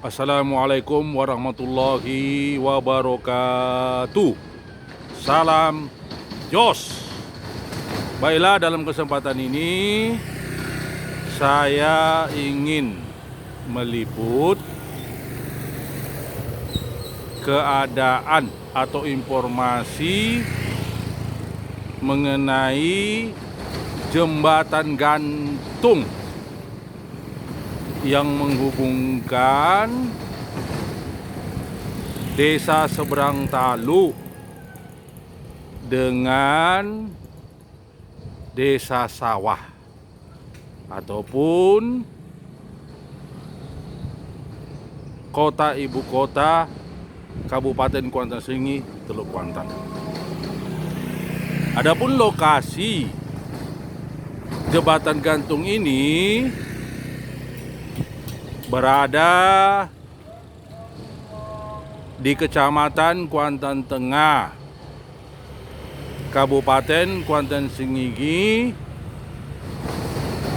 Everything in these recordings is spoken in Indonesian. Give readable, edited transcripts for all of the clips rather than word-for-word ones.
Assalamualaikum warahmatullahi wabarakatuh. Salam Jos. Baiklah, dalam kesempatan ini saya ingin meliput keadaan atau informasi mengenai jembatan gantung yang menghubungkan desa seberang Talu dengan desa Sawah ataupun kota ibu kota Kabupaten Kuantan Sengi, Teluk Kuantan. Adapun lokasi jembatan gantung ini berada di Kecamatan Kuantan Tengah, Kabupaten Kuantan Sengi,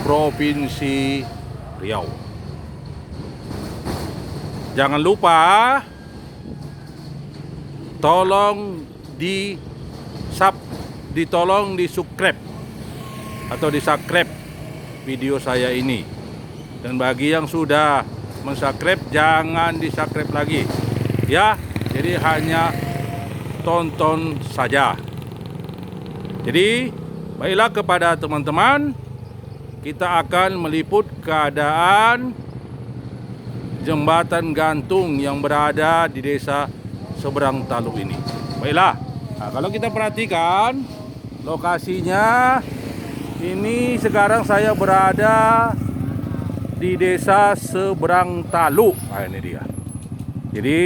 Provinsi Riau. Jangan lupa tolong di subscribe atau di subscribe video saya ini. Dan bagi yang sudah mensubscribe, jangan di-subscribe lagi ya. Jadi hanya tonton saja. Jadi baiklah, kepada teman-teman, kita akan meliput keadaan jembatan gantung yang berada di desa seberang Talu ini. Baiklah, nah, kalau kita perhatikan lokasinya, ini sekarang saya berada di desa seberang Talu. Nah, ini dia. Jadi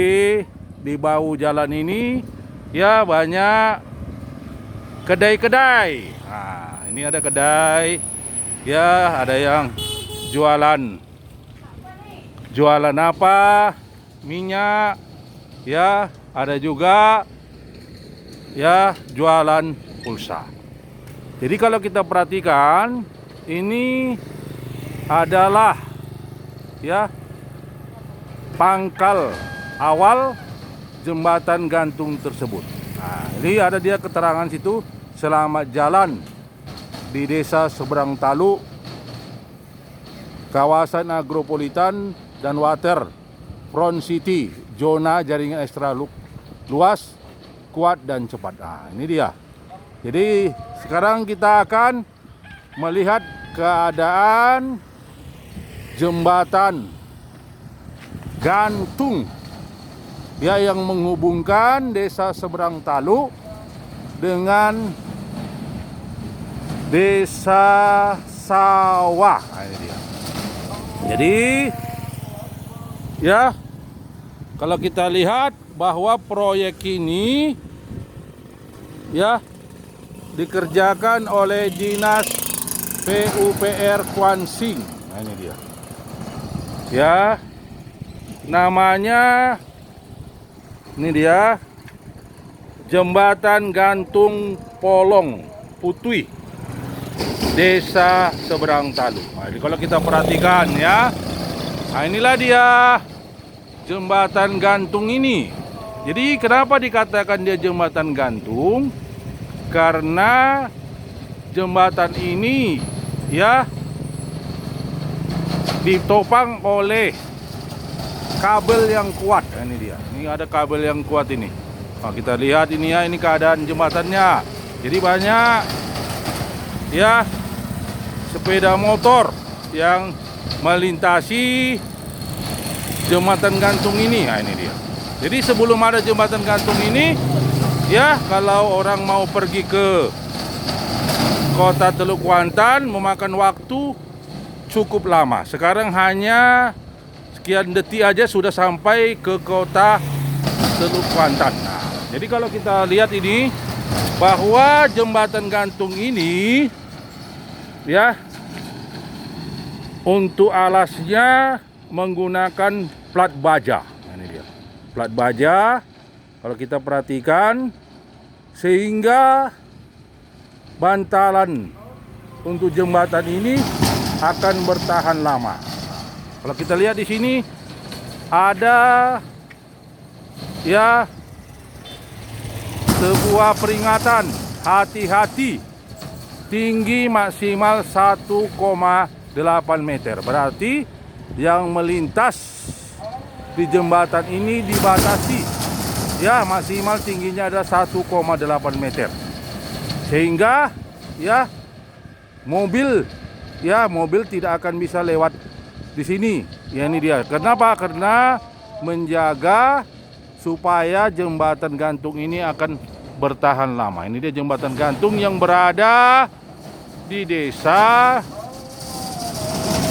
di bahu jalan ini ya banyak kedai-kedai. Nah, ini ada kedai. Ya, ada yang jualan apa? Minyak. Ya, ada juga ya jualan pulsa. Jadi kalau kita perhatikan, ini adalah ya pangkal awal jembatan gantung tersebut. Nah, ini ada dia keterangan situ, selamat jalan di desa seberang Talu, kawasan agropolitan dan water front city, zona jaringan ekstra luas, kuat dan cepat. Nah, ini dia. Jadi sekarang kita akan melihat keadaan jembatan gantung ya yang menghubungkan desa seberang Talu dengan desa Sawah. Nah, ini dia. Jadi ya, kalau kita lihat bahwa proyek ini ya dikerjakan oleh Dinas PUPR Kuansing. Nah, ini dia. Ya, namanya ini dia, Jembatan Gantung Polong Putui, desa seberang Talu. Nah, jadi kalau kita perhatikan ya, nah inilah dia jembatan gantung ini. Jadi kenapa dikatakan dia jembatan gantung? Karena jembatan ini ya ditopang oleh kabel yang kuat. Nah, ini dia. Ini ada kabel yang kuat ini. Nah, kita lihat ini ya, ini keadaan jembatannya. Jadi banyak ya sepeda motor yang melintasi jembatan gantung ini. Nah, ini dia. Jadi sebelum ada jembatan gantung ini ya, kalau orang mau pergi ke kota Teluk Kuantan memakan waktu cukup lama. Sekarang hanya sekian detik aja sudah sampai ke kota Teluk Kuantan. Nah, jadi kalau kita lihat ini, bahwa jembatan gantung ini ya untuk alasnya menggunakan plat baja. Nah, ini dia. Plat baja kalau kita perhatikan, sehingga bantalan untuk jembatan ini akan bertahan lama. Kalau kita lihat di sini ada ya sebuah peringatan, hati-hati, tinggi maksimal 1,8 meter. Berarti yang melintas di jembatan ini dibatasi, ya maksimal tingginya ada 1,8 meter. Sehingga ya mobil tidak akan bisa lewat di sini. Ya ini dia. Kenapa? Karena menjaga supaya jembatan gantung ini akan bertahan lama. Ini dia jembatan gantung yang berada di desa,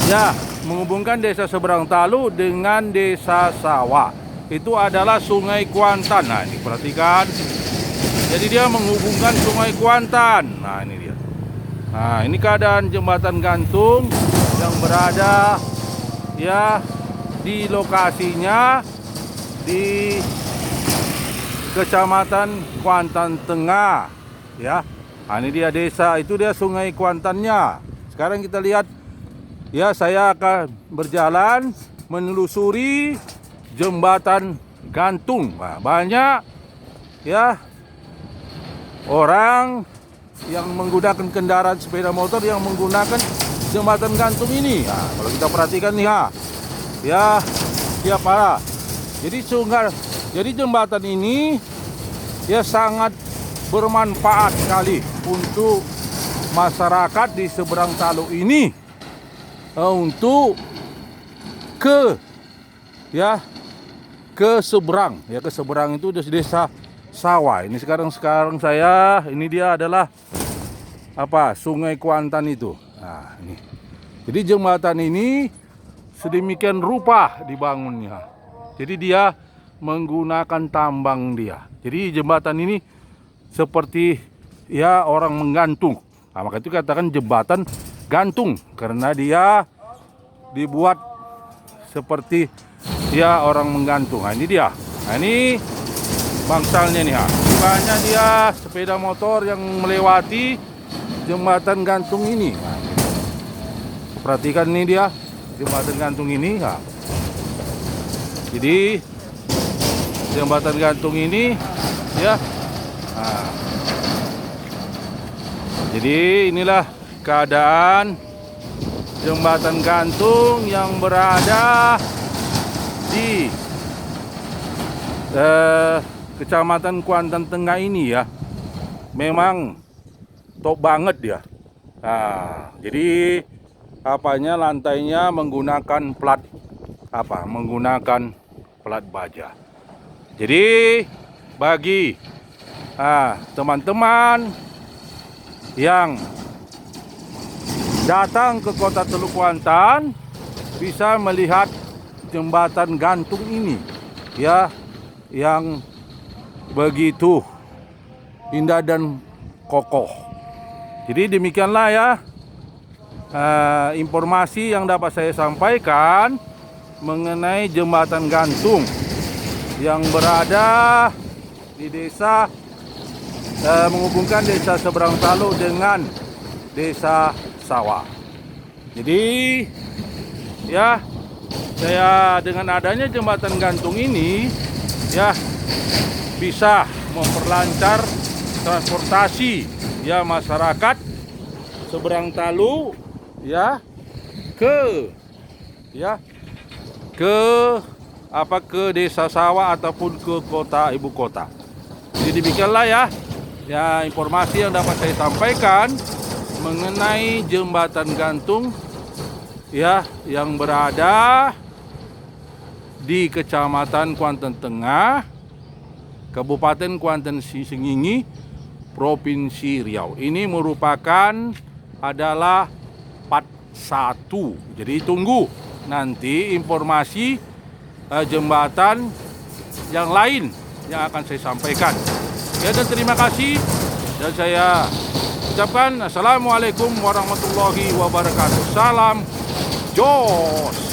ya menghubungkan desa Seberang Talu dengan desa Sawah. Itu adalah Sungai Kuantan. Nah ini perhatikan. Jadi dia menghubungkan Sungai Kuantan. Nah ini dia. Nah ini keadaan jembatan gantung yang berada ya di lokasinya di Kecamatan Kuantan Tengah, ya. Nah, ini dia desa, itu dia Sungai Kuantannya. Sekarang kita lihat, ya saya akan berjalan menelusuri jembatan gantung. Nah, banyak ya orang yang menggunakan kendaraan sepeda motor yang menggunakan jembatan gantung ini. Nah, kalau kita perhatikan nih ya para. Jadi jembatan ini ya sangat bermanfaat sekali untuk masyarakat di Seberang Talu ini untuk ke seberang, ya ke seberang itu desa Sawah. Ini sekarang saya ini dia adalah Sungai Kuantan itu. Nah, ini. Jadi jembatan ini sedemikian rupa dibangunnya. Jadi dia menggunakan tambang dia. Jadi jembatan ini seperti ya orang menggantung. Nah, maka itu katakan jembatan gantung karena dia dibuat seperti ya orang menggantung. Nah, ini dia. Nah, ini bangsalnya nih. Banyak dia sepeda motor yang melewati jembatan gantung ini. Nah, perhatikan ini dia jembatan gantung ini. Nah, jadi jembatan gantung ini ya. Nah, jadi inilah keadaan jembatan gantung yang berada di Kecamatan Kuantan Tengah ini ya. Memang top banget dia. Nah, jadi lantainya menggunakan plat baja. Jadi bagi teman-teman yang datang ke Kota Teluk Kuantan bisa melihat jembatan gantung ini ya, yang begitu indah dan kokoh. Jadi demikianlah ya informasi yang dapat saya sampaikan mengenai jembatan gantung yang berada di desa menghubungkan desa Seberang Talu dengan desa Sawah. Jadi ya saya dengan adanya jembatan gantung ini ya bisa memperlancar transportasi ya masyarakat Seberang Talu ya ke desa Sawah ataupun ke ibu kota. Jadi demikianlah ya informasi yang dapat saya sampaikan mengenai jembatan gantung ya yang berada di Kecamatan Kuantan Tengah, Kabupaten Kuantan Sengingi, Provinsi Riau. Ini merupakan adalah part 1. Jadi tunggu nanti informasi jembatan yang lain yang akan saya sampaikan. Ya, dan terima kasih, dan saya ucapkan assalamualaikum warahmatullahi wabarakatuh. Salam Jos.